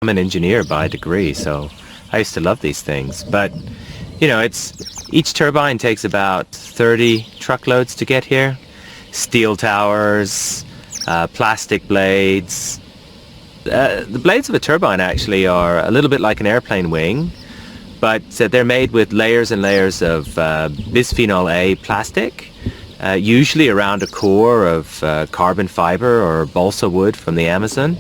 I'm an engineer by degree, so I used to love these things. But, you know, each turbine takes about 30 truckloads to get here. Steel towers, plastic blades. The blades of a turbine actually are a little bit like an airplane wing, but they're made with layers and layers of bisphenol A plastic, usually around a core of carbon fiber or balsa wood from the Amazon.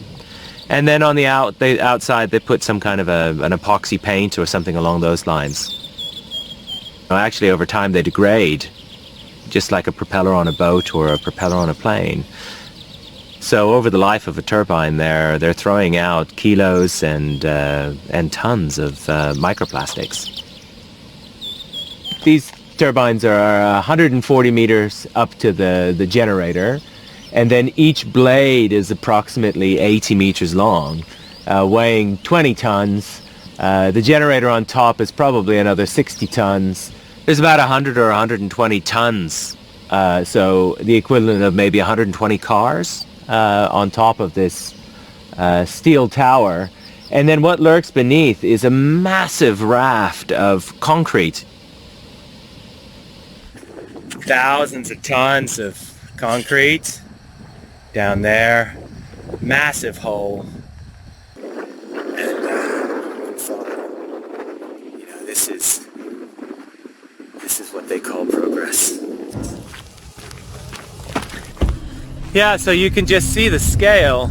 And then on the outside they put some kind of an epoxy paint or something along those lines. Actually, over time they degrade, just like a propeller on a boat or a propeller on a plane. So over the life of a turbine, they're throwing out kilos and tons of microplastics. These turbines are 140 meters up to the generator, and then each blade is approximately 80 meters long, weighing 20 tons. The generator on top is probably another 60 tons. There's about 100 or 120 tons, so the equivalent of maybe 120 cars on top of this steel tower. And then what lurks beneath is a massive raft of concrete. Thousands of tons of concrete down there, massive hole. And you know, this is what they call progress. Yeah, so you can just see the scale.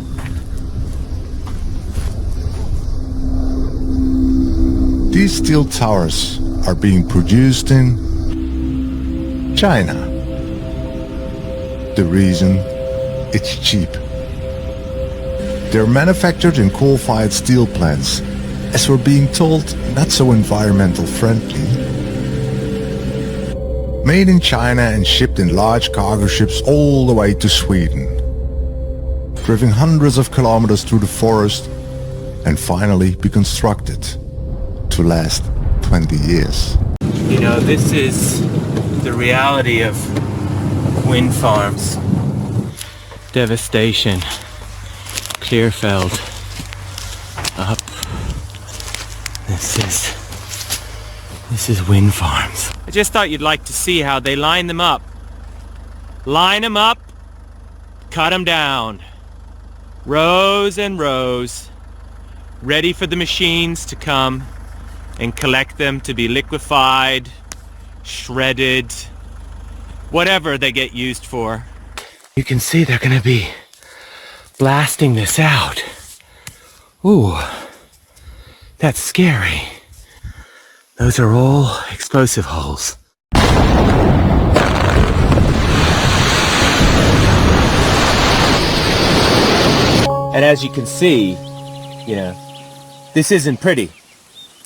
These steel towers are being produced in China. The reason? It's cheap. They're manufactured in coal-fired steel plants, as we're being told, not so environmental friendly. Made in China and shipped in large cargo ships all the way to Sweden. Driven hundreds of kilometers through the forest and finally be constructed to last 20 years. You know, this is the reality of wind farms. Devastation. Clearfeld. Up. This is wind farms. I just thought you'd like to see how they line them up. Line them up, cut them down. Rows and rows, ready for the machines to come and collect them to be liquefied, shredded, whatever they get used for. You can see they're gonna be blasting this out. Ooh, that's scary. Those are all explosive holes. And as you can see, you know, this isn't pretty.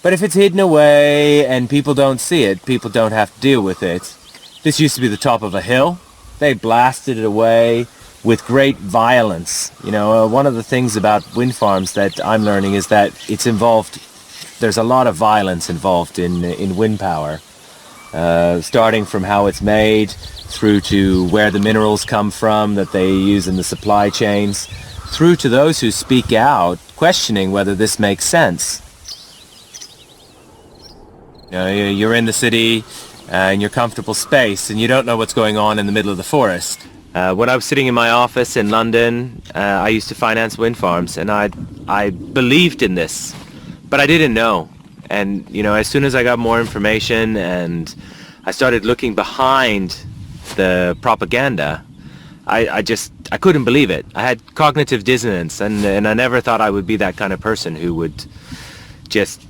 But if it's hidden away and people don't see it, people don't have to deal with it. This used to be the top of a hill. They blasted it away with great violence. You know, one of the things about wind farms that I'm learning is that there's a lot of violence involved in wind power. Starting from how it's made, through to where the minerals come from that they use in the supply chains, through to those who speak out, questioning whether this makes sense. You know, you're in the city, in your comfortable space, and you don't know what's going on in the middle of the forest. When I was sitting in my office in London, I used to finance wind farms, and I believed in this, but I didn't know. And, you know, as soon as I got more information and I started looking behind the propaganda, I couldn't believe it. I had cognitive dissonance, and I never thought I would be that kind of person who would just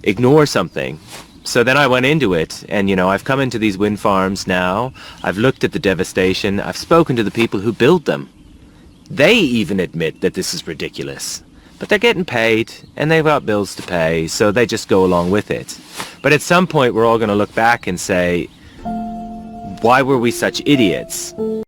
ignore something. So then I went into it, and, you know, I've come into these wind farms now. I've looked at the devastation. I've spoken to the people who build them. They even admit that this is ridiculous. But they're getting paid, and they've got bills to pay, so they just go along with it. But at some point, we're all going to look back and say, why were we such idiots?